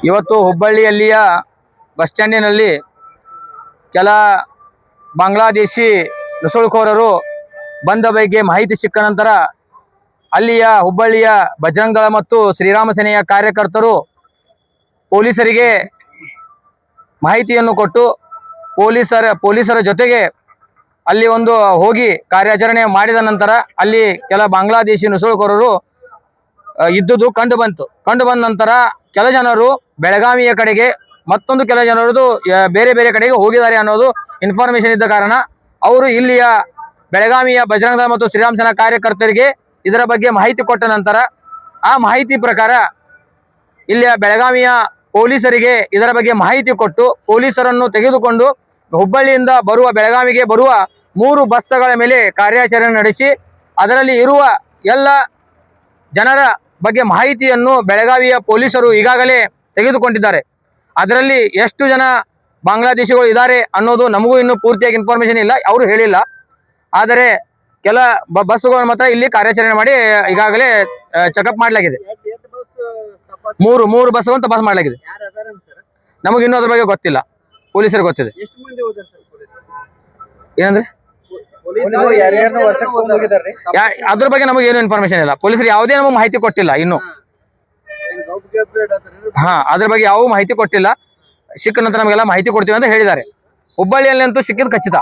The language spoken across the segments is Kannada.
ಇವತ್ತು ಹುಬ್ಬಳ್ಳಿಯಲ್ಲಿಯ ಬಸ್ ಸ್ಟ್ಯಾಂಡಿನಲ್ಲಿ ಕೆಲ ಬಾಂಗ್ಲಾದೇಶಿ ನುಸುಳುಕೋರರು ಬಂದ ಬಗ್ಗೆ ಮಾಹಿತಿ ಸಿಕ್ಕ ನಂತರ ಅಲ್ಲಿಯ ಹುಬ್ಬಳ್ಳಿಯ ಬಜರಂಗ ದಳ ಮತ್ತು ಶ್ರೀರಾಮ ಸೇನೆಯ ಕಾರ್ಯಕರ್ತರು ಪೊಲೀಸರಿಗೆ ಮಾಹಿತಿಯನ್ನು ಕೊಟ್ಟು ಪೊಲೀಸರ ಜೊತೆಗೆ ಅಲ್ಲಿ ಒಂದು ಹೋಗಿ ಕಾರ್ಯಾಚರಣೆ ಮಾಡಿದ ನಂತರ ಅಲ್ಲಿ ಕೆಲ ಬಾಂಗ್ಲಾದೇಶಿ ನುಸುಳುಕೋರರು ಇದ್ದುದು ಕಂಡು ಬಂದ ನಂತರ ಕೆಲ ಜನರು ಬೆಳಗಾವಿಯ ಕಡೆಗೆ ಮತ್ತೊಂದು ಕೆಲ ಜನರದು ಬೇರೆ ಬೇರೆ ಕಡೆಗೆ ಹೋಗಿದ್ದಾರೆ ಅನ್ನೋದು ಇನ್ಫಾರ್ಮೇಶನ್ ಇದ್ದ ಕಾರಣ ಅವರು ಇಲ್ಲಿಯ ಬೆಳಗಾವಿಯ ಬಜರಂಗ ದಳ ಮತ್ತು ಶ್ರೀರಾಮ ಸೇನಾ ಕಾರ್ಯಕರ್ತರಿಗೆ ಇದರ ಬಗ್ಗೆ ಮಾಹಿತಿ ಕೊಟ್ಟ ನಂತರ ಆ ಮಾಹಿತಿ ಪ್ರಕಾರ ಇಲ್ಲಿಯ ಬೆಳಗಾವಿಯ ಪೊಲೀಸರಿಗೆ ಇದರ ಬಗ್ಗೆ ಮಾಹಿತಿ ಕೊಟ್ಟು ಪೊಲೀಸರನ್ನು ತೆಗೆದುಕೊಂಡು ಹುಬ್ಬಳ್ಳಿಯಿಂದ ಬರುವ ಬೆಳಗಾವಿಗೆ ಬರುವ 3 ಬಸ್ಗಳ ಮೇಲೆ ಕಾರ್ಯಾಚರಣೆ ನಡೆಸಿ ಅದರಲ್ಲಿ ಇರುವ ಎಲ್ಲ ಜನರ ಬಗ್ಗೆ ಮಾಹಿತಿಯನ್ನು ಬೆಳಗಾವಿಯ ಪೊಲೀಸರು ಈಗಾಗಲೇ ತೆಗೆದುಕೊಂಡಿದ್ದಾರೆ. ಅದರಲ್ಲಿ ಎಷ್ಟು ಜನ ಬಾಂಗ್ಲಾದೇಶಿಗಳು ಇದ್ದಾರೆ ಅನ್ನೋದು ನಮಗೂ ಇನ್ನೂ ಪೂರ್ತಿಯಾಗಿ ಇನ್ಫಾರ್ಮೇಶನ್ ಇಲ್ಲ, ಅವರು ಹೇಳಿಲ್ಲ. ಆದರೆ ಕೆಲ ಬಸ್ಸುಗಳು ಮಾತ್ರ ಇಲ್ಲಿ ಕಾರ್ಯಾಚರಣೆ ಮಾಡಿ ಈಗಾಗಲೇ ಚೆಕಪ್ ಮಾಡಲಾಗಿದೆ. 3 ಬಸ್ಸುಗಳು ತಪಾಸ್ ಮಾಡಲಾಗಿದೆ. ನಮಗೆ ಇನ್ನೂ ಅದ್ರ ಬಗ್ಗೆ ಗೊತ್ತಿಲ್ಲ, ಪೊಲೀಸರಿಗೆ ಗೊತ್ತಿದೆ. ಏನಂದ್ರೆ ಅದ್ರ ಬಗ್ಗೆ ನಮಗೆ ಏನು ಇನ್ಫಾರ್ಮೇಶನ್ ಇಲ್ಲ. ಪೊಲೀಸರು ಯಾವುದೇ ನಮಗೆ ಮಾಹಿತಿ ಕೊಟ್ಟಿಲ್ಲ ಇನ್ನು. ಅದ್ರ ಬಗ್ಗೆ ಯಾವ ಮಾಹಿತಿ ಕೊಟ್ಟಿಲ್ಲ. ಸಿಕ್ಕ ನಂತರ ನಮಗೆಲ್ಲ ಮಾಹಿತಿ ಕೊಡ್ತೀವಿ ಅಂತ ಹೇಳಿದ್ದಾರೆ. ಹುಬ್ಬಳ್ಳಿಯಲ್ಲಿ ಅಂತೂ ಸಿಕ್ಕಿದ್ ಖಚಿತ.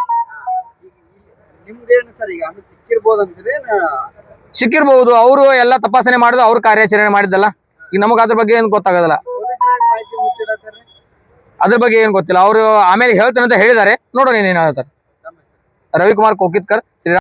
ಸಿಕ್ಕಿರ್ಬಹುದು, ಅವರು ಎಲ್ಲ ತಪಾಸಣೆ ಮಾಡಿದ್ರು, ಅವ್ರು ಕಾರ್ಯಾಚರಣೆ ಮಾಡಿದ್ದಲ್ಲ. ಈಗ ನಮಗ ಅದ್ರ ಬಗ್ಗೆ ಏನು ಗೊತ್ತಾಗೋದಿಲ್ಲ, ಅದ್ರ ಬಗ್ಗೆ ಏನು ಗೊತ್ತಿಲ್ಲ. ಅವರು ಆಮೇಲೆ ಹೇಳ್ತೇನೆ ಅಂತ ಹೇಳಿದ್ದಾರೆ. ನೋಡೋಣ ಏನೇನು ಹೇಳ್ತಾರೆ. ರವಿಕುಮಾರ್ ಕೋಕಿತ್ಕರ್, ಶ್ರೀರಾಮ್.